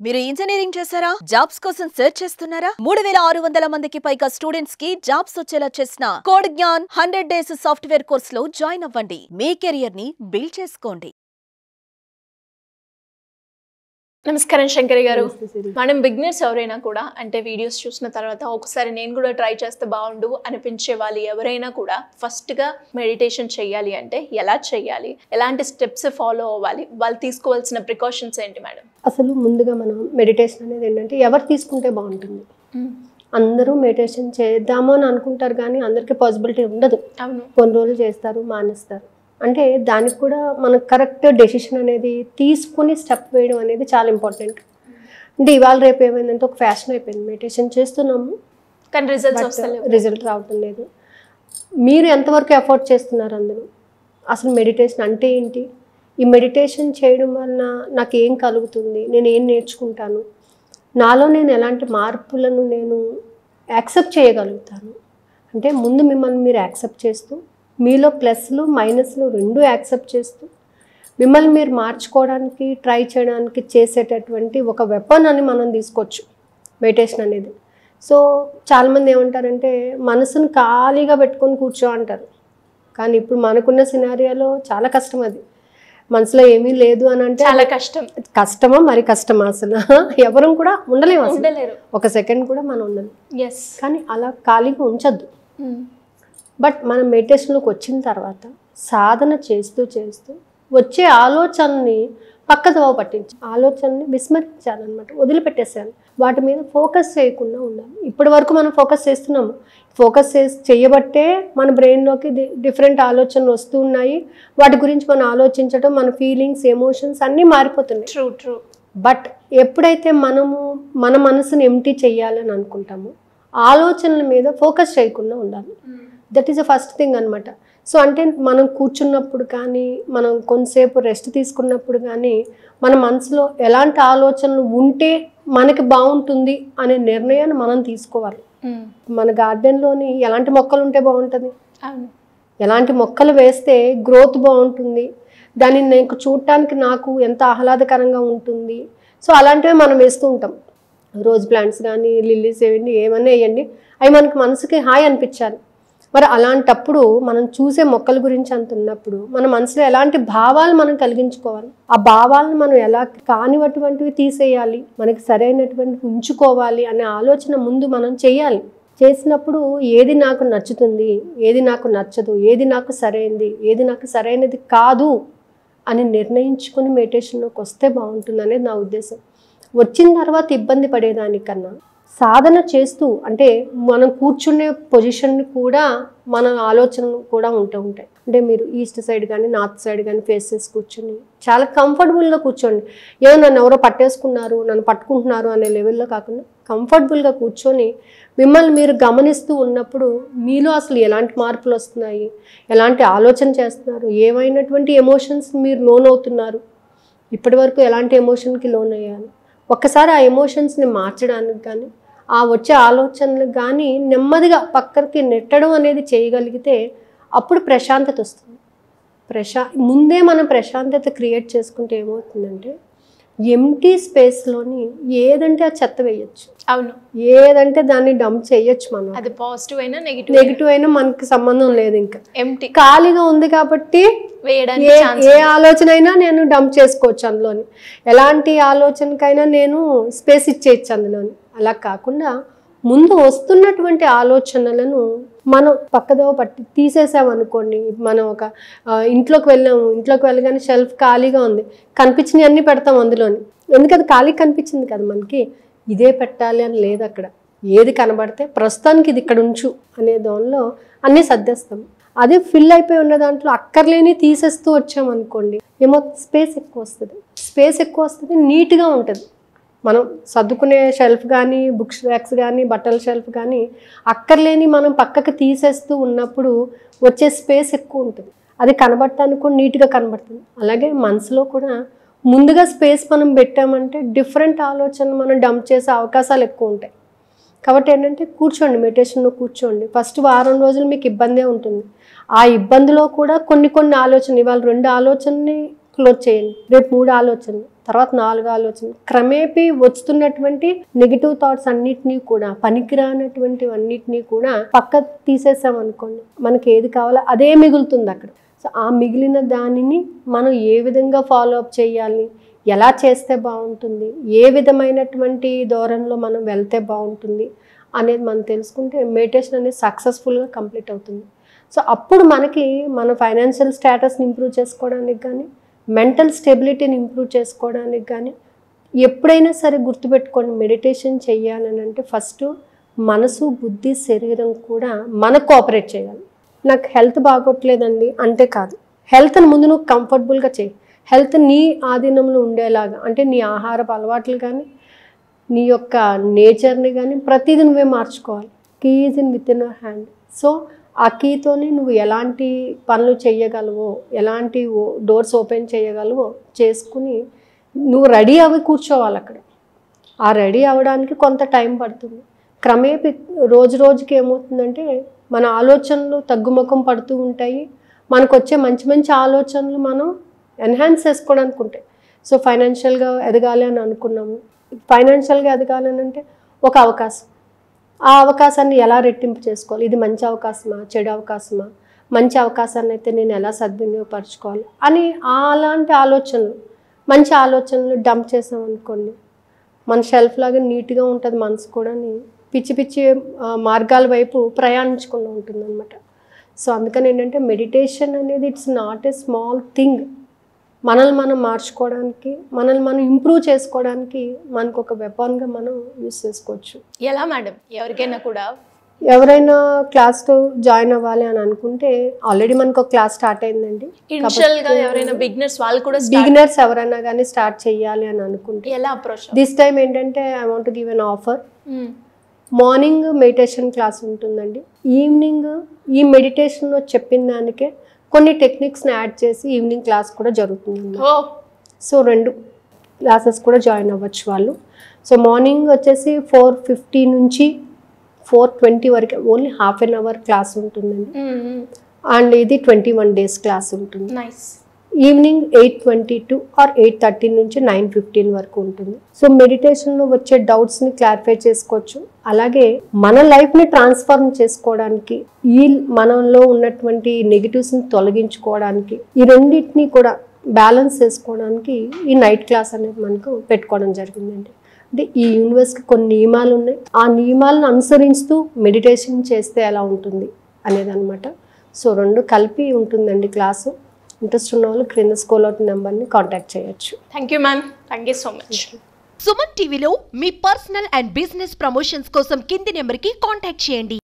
మీరు ఇంజనీరింగ్ చేశారా? జాబ్స్ కోసం సెర్చ్ చేస్తున్నారా? 3600 మందికి పైగా స్టూడెంట్స్ కి జాబ్స్ వచ్చేలా చేసిన కోడ్ జ్ఞాన్ 100 డేస్ సాఫ్ట్వేర్ కోర్సులో జాయిన్ అవ్వండి. మీ కెరియర్ ని బిల్డ్ చేసుకోండి. నమస్కారం శంకరి గారు. మనం బిగినర్స్ ఎవరైనా కూడా అంటే వీడియోస్ చూసిన తర్వాత ఒకసారి నేను కూడా ట్రై చేస్తే బాగుండు అనిపించే వాళ్ళు ఎవరైనా కూడా ఫస్ట్గా మెడిటేషన్ చేయాలి అంటే ఎలా చేయాలి, ఎలాంటి స్టెప్స్ ఫాలో అవ్వాలి, వాళ్ళు తీసుకోవాల్సిన ప్రికాషన్స్ ఏంటి మేడం? అసలు ముందుగా మనం మెడిటేషన్ అనేది ఏంటంటే ఎవరు తీసుకుంటే బాగుంటుంది. అందరూ మెడిటేషన్ చేద్దాము అని అనుకుంటారు కానీ అందరికీ పాసిబిలిటీ ఉండదు. అవును, కొన్ని రోజులు చేస్తారు, మానేస్తారు. అంటే దానికి కూడా మనం కరెక్ట్ డెసిషన్ అనేది తీసుకుని స్టెప్ వేయడం అనేది చాలా ఇంపార్టెంట్. అంటే ఇవాళ రేపు ఏమైందంటే ఒక ఫ్యాషన్ అయిపోయింది, మెడిటేషన్ చేస్తున్నాము కానీ రిజల్ట్ రావటం లేదు. మీరు ఎంతవరకు ఎఫర్ట్ చేస్తున్నారు అందులో? అసలు మెడిటేషన్ అంటే ఏంటి? ఈ మెడిటేషన్ చేయడం వలన నాకు ఏం కలుగుతుంది, నేను ఏం నేర్చుకుంటాను, నాలో నేను ఎలాంటి మార్పులను నేను యాక్సెప్ట్ చేయగలుగుతాను అంటే ముందు మిమ్మల్ని మీరు యాక్సెప్ట్ చేస్తూ, మీలో ప్లస్లు మైనస్లు రెండు యాక్సెప్ట్ చేస్తూ మిమ్మల్ని మీరు మార్చుకోవడానికి ట్రై చేయడానికి చేసేటటువంటి ఒక వెపన్ అని మనం తీసుకోవచ్చు మెడిటేషన్ అనేది. సో చాలామంది ఏమంటారంటే మనసును ఖాళీగా పెట్టుకొని కూర్చో అంటారు. కానీ ఇప్పుడు మనకున్న సినారియాలో చాలా కష్టం. అది మనసులో ఏమీ లేదు అని అంటే చాలా కష్టమా మరి కష్టమా? అసలు ఎవరం కూడా ఉండలేము, ఒక సెకండ్ కూడా మనం ఉండలేము. కానీ అలా ఖాళీగా ఉంచద్దు. బట్ మనం మెడిటేషన్లోకి వచ్చిన తర్వాత సాధన చేస్తూ చేస్తూ వచ్చే ఆలోచనని పక్కదోవ పట్టించి ఆలోచనని విస్మరించాలన్నమాట, వదిలిపెట్టేసేయాలి. వాటి మీద ఫోకస్ చేయకుండా ఉండాలి. ఇప్పటి వరకు మనం ఫోకస్ చేస్తున్నాము, ఫోకస్ చేయబట్టే మన బ్రెయిన్లోకి డిఫరెంట్ ఆలోచనలు వస్తూ ఉన్నాయి. వాటి గురించి మనం ఆలోచించడం, మన ఫీలింగ్స్, ఎమోషన్స్ అన్నీ మారిపోతున్నాయి. ట్రూ. బట్ ఎప్పుడైతే మనము మన మనసుని ఎంటీ చెయ్యాలని అనుకుంటామో ఆలోచనల మీద ఫోకస్ చేయకుండా ఉండాలి. That is the first thing అనమాట. సో అంటే మనం కూర్చున్నప్పుడు కానీ, మనం కొంతసేపు రెస్ట్ తీసుకున్నప్పుడు కానీ మన మనసులో ఎలాంటి ఆలోచనలు ఉంటే మనకి బాగుంటుంది అనే నిర్ణయాన్ని మనం తీసుకోవాలి. మన గార్డెన్లోని ఎలాంటి మొక్కలు ఉంటే బాగుంటుంది, ఎలాంటి మొక్కలు వేస్తే గ్రోత్ బాగుంటుంది, దాన్ని నేను చూడటానికి నాకు ఎంత ఆహ్లాదకరంగా ఉంటుంది. సో అలాంటివి మనం వేస్తూ ఉంటాం. రోజ్ ప్లాంట్స్ కానీ, లిల్లీస్ వేయండి, ఏమన్నా వేయండి, అవి మనకు మనసుకి హాయ్ అనిపించాలి. మరి అలాంటప్పుడు మనం చూసే మొక్కల గురించి అంత ఉన్నప్పుడు మన మనసులో ఎలాంటి భావాలు మనం కలిగించుకోవాలి, ఆ భావాలను మనం ఎలా కానివటువంటివి తీసేయాలి, మనకి సరైనటువంటి ఉంచుకోవాలి అనే ఆలోచన ముందు మనం చేయాలి. చేసినప్పుడు ఏది నాకు నచ్చుతుంది, ఏది నాకు నచ్చదు, ఏది నాకు సరైనది, ఏది నాకు సరైనది కాదు అని నిర్ణయించుకుని మెడిటేషన్లోకి వస్తే బాగుంటుంది అనేది నా ఉద్దేశం. వచ్చిన తర్వాత ఇబ్బంది పడేదానికన్నా సాధన చేస్తూ, అంటే మనం కూర్చునే పొజిషన్ కూడా మన ఆలోచనలు కూడా ఉంటాయి. అంటే మీరు ఈస్ట్ సైడ్ కానీ నార్త్ సైడ్ కానీ ఫేస్ చేసి కూర్చొని చాలా కంఫర్టబుల్గా కూర్చోండి. ఏదో నన్ను ఎవరో పట్టేసుకున్నారు, నన్ను పట్టుకుంటున్నారు అనే లెవెల్లో కాకుండా కంఫర్టబుల్గా కూర్చొని మిమ్మల్ని మీరు గమనిస్తూ ఉన్నప్పుడు మీలో అసలు ఎలాంటి మార్పులు వస్తున్నాయి, ఎలాంటి ఆలోచన చేస్తున్నారు, ఏమైనటువంటి ఎమోషన్స్ మీరు లోన్ అవుతున్నారు, ఇప్పటి వరకు ఎలాంటి ఎమోషన్కి లోన్ అయ్యారు, ఒక్కసారి ఆ ఎమోషన్స్ని మార్చడానికి కానీ ఆ వచ్చే ఆలోచనలు కానీ నెమ్మదిగా పక్కకి నెట్టడం అనేది చేయగలిగితే అప్పుడు ప్రశాంతత వస్తుంది. ముందే మనం ప్రశాంతత క్రియేట్ చేసుకుంటే ఏమవుతుందంటే ఎంటీ స్పేస్లోని ఏదంటే ఆ చెత్త వేయచ్చు. అవును, ఏదంటే దాన్ని డంప్ చేయొచ్చు. మనం అది పాజిటివ్ అయినా నెగిటివ్ అయినా మనకి సంబంధం లేదు. ఇంకా ఎంటీ ఖాళీగా ఉంది కాబట్టి ఏ ఆలోచన అయినా నేను డంప్ చేసుకోవచ్చు అందులోని, ఎలాంటి ఆలోచనకైనా నేను స్పేస్ ఇచ్చేయచ్చు అందులోని. అలా కాకుండా ముందు వస్తున్నటువంటి ఆలోచనలను మనం పక్కదో పట్టి తీసేసామనుకోండి. మనం ఒక ఇంట్లోకి వెళ్ళగానే షెల్ఫ్ ఖాళీగా ఉంది, కనిపించినవి అన్నీ పెడతాం అందులోని. ఎందుకంటే ఖాళీ కనిపించింది కదా మనకి, ఇదే పెట్టాలి అని లేదు. అక్కడ ఏది కనబడితే ప్రస్తుతానికి ఇది ఇక్కడ ఉంచు అనే దానిలో అన్నీ సర్దేస్తాం. అదే ఫిల్ అయిపోయి ఉన్న దాంట్లో అక్కర్లేని తీసేస్తూ వచ్చామనుకోండి, ఏమో స్పేస్ ఎక్కువ వస్తుంది, నీట్గా ఉంటుంది. మనం సర్దుకునే షెల్ఫ్ కానీ, బుక్స్ ర్యాక్స్ కానీ, బట్టల షెల్ఫ్ కానీ అక్కర్లేని మనం పక్కకు తీసేస్తూ ఉన్నప్పుడు వచ్చే స్పేస్ ఎక్కువ ఉంటుంది. అది కనబడటానికి కూడా నీట్గా కనబడుతుంది. అలాగే మనసులో కూడా ముందుగా స్పేస్ మనం పెట్టామంటే డిఫరెంట్ ఆలోచనలు మనం డంప్ చేసే అవకాశాలు ఎక్కువ ఉంటాయి. కాబట్టి ఏంటంటే కూర్చోండి, మెడిటేషన్లో కూర్చోండి. ఫస్ట్ వారం రోజులు మీకు ఇబ్బందే ఉంటుంది. ఆ ఇబ్బందిలో కూడా కొన్ని ఆలోచనలు, ఇవాళ 2 ఆలోచనని క్లోజ్ చేయండి. రేపు 3 ఆలోచనలు, తర్వాత 4 ఆలోచనలు, క్రమేపీ వస్తున్నటువంటి నెగిటివ్ థాట్స్ అన్నిటినీ కూడా, పనికిరానటువంటివన్నిటినీ కూడా పక్క తీసేసాం అనుకోండి, మనకి ఏది కావాలో అదే మిగులుతుంది అక్కడ. సో ఆ మిగిలిన దానిని మనం ఏ విధంగా ఫాలో అప్ చేయాలి, ఎలా చేస్తే బాగుంటుంది, ఏ విధమైనటువంటి ధోరణిలో మనం వెళ్తే బాగుంటుంది అనేది మనం తెలుసుకుంటే మెడిటేషన్ అనేది సక్సెస్ఫుల్గా కంప్లీట్ అవుతుంది. సో అప్పుడు మనకి మన ఫైనాన్షియల్ స్టేటస్ని ఇంప్రూవ్ చేసుకోవడానికి కానీ, మెంటల్ స్టెబిలిటీని ఇంప్రూవ్ చేసుకోవడానికి కానీ, ఎప్పుడైనా సరే గుర్తుపెట్టుకోండి, మెడిటేషన్ చేయాలని అంటే ఫస్ట్ మనసు, బుద్ధి, శరీరం కూడా మనకు కోఆపరేట్ చేయాలి. నాకు హెల్త్ బాగోట్లేదండి అంటే కాదు, హెల్త్ని ముందు నువ్వు కంఫర్టబుల్గా చేయి. హెల్త్ నీ ఆధీనంలో ఉండేలాగా, అంటే నీ ఆహారపు అలవాట్లు కానీ, నీ యొక్క నేచర్ని కానీ ప్రతిదీ నువ్వే మార్చుకోవాలి. Key is in with in your hand. So ఆ కీతోని నువ్వు ఎలాంటి పనులు చేయగలవో, ఎలాంటి డోర్స్ ఓపెన్ చేయగలవో చేసుకుని నువ్వు రెడీ అవి కూర్చోవాలి అక్కడ. ఆ రెడీ అవ్వడానికి కొంత టైం పడుతుంది. క్రమేపీ రోజు రోజుకి ఏమవుతుందంటే మన ఆలోచనలు తగ్గుముఖం పడుతూ ఉంటాయి. మనకు వచ్చే మంచి మంచి ఆలోచనలు మనం ఎన్హాన్స్ చేసుకోవడానికి ఉంటాయి. సో ఫైనాన్షియల్గా ఎదగాలి అని అనుకున్నాము. ఫైనాన్షియల్గా ఎదగాలని అంటే ఒక అవకాశం, ఆ అవకాశాన్ని ఎలా రెట్టింపు చేసుకోవాలి, ఇది మంచి అవకాశమా, చెడు అవకాశమా, మంచి అవకాశాన్ని అయితే నేను ఎలా సద్వినియోగపరచుకోవాలి అని అలాంటి ఆలోచనలు, మంచి ఆలోచనలు డంప్ చేసామనుకోండి, మన షెల్ఫ్ లాగా నీట్గా ఉంటుంది మనసు కూడా, పిచ్చి పిచ్చి మార్గాల వైపు ప్రయాణించకుండా ఉంటుంది అనమాట. సో అందుకని ఏంటంటే మెడిటేషన్ అనేది it's not a small thing. మనల్ని మనం మార్చుకోవడానికి, మనల్ని మనం ఇంప్రూవ్ చేసుకోవడానికి మనకు ఒక వెపన్గా మనం యూజ్ చేసుకోవచ్చు. ఎలా మేడం ఎవరికైనా కూడా ఎవరైనా క్లాస్లో జాయిన్ అవ్వాలి అని అనుకుంటే ఆల్రెడీ మనకు ఒక క్లాస్ స్టార్ట్ అయిందండి. ఇనిషియల్గా ఎవరైనా బిగినర్స్ వాళ్ళు కూడా బిగినర్స్ ఎవరైనా కానీ స్టార్ట్ చేయాలి అని అనుకుంటే ఎలా అప్రోచ్? దిస్ టైం ఏంటంటే I want give an offer. Morning meditation class ఉంటుందండి. ఈవినింగ్ ఈ మెడిటేషన్లో చెప్పిన దానికే కొన్ని టెక్నిక్స్ని యాడ్ చేసి ఈవినింగ్ క్లాస్ కూడా జరుగుతుంది. సో 2 క్లాసెస్ కూడా జాయిన్ అవ్వచ్చు వాళ్ళు. సో మార్నింగ్ వచ్చేసి 4:50 నుంచి 4:20 వరకు only half an hour class ఉంటుందండి. అండ్ ఇది 21 days క్లాస్ ఉంటుంది. ఈవినింగ్ 8:22 ఆర్ 8:30 నుంచి 9:15 వరకు ఉంటుంది. సో మెడిటేషన్లో వచ్చే డౌట్స్ని క్లారిఫై చేసుకోవచ్చు. అలాగే మన లైఫ్ని ట్రాన్స్ఫార్మ్ చేసుకోవడానికి, ఈ మనలో ఉన్నటువంటి నెగిటివ్స్ని తొలగించుకోవడానికి, ఈ రెండింటినీ కూడా బ్యాలెన్స్ చేసుకోవడానికి ఈ నైట్ క్లాస్ అనేది మనకు పెట్టుకోవడం జరిగిందండి. అంటే ఈ యూనివర్స్కి కొన్ని నియమాలు ఉన్నాయి, ఆ నియమాలను అనుసరిస్తూ మెడిటేషన్ చేస్తే ఎలా ఉంటుంది అనేది అనమాట. సో 2 కలిపి ఉంటుందండి క్లాసు. ఇంట్రెస్ట్ ఉన్న వాళ్ళు క్రింద స్క్రోల్ అవుతున్న నెంబర్ని కాంటాక్ట్ చేయొచ్చు. Thank you ma'am, thank you so much. Suman టీవీలో మీ పర్సనల్ అండ్ బిజినెస్ ప్రమోషన్స్ కోసం కింది నెంబర్కి కాంటాక్ట్ చేయండి.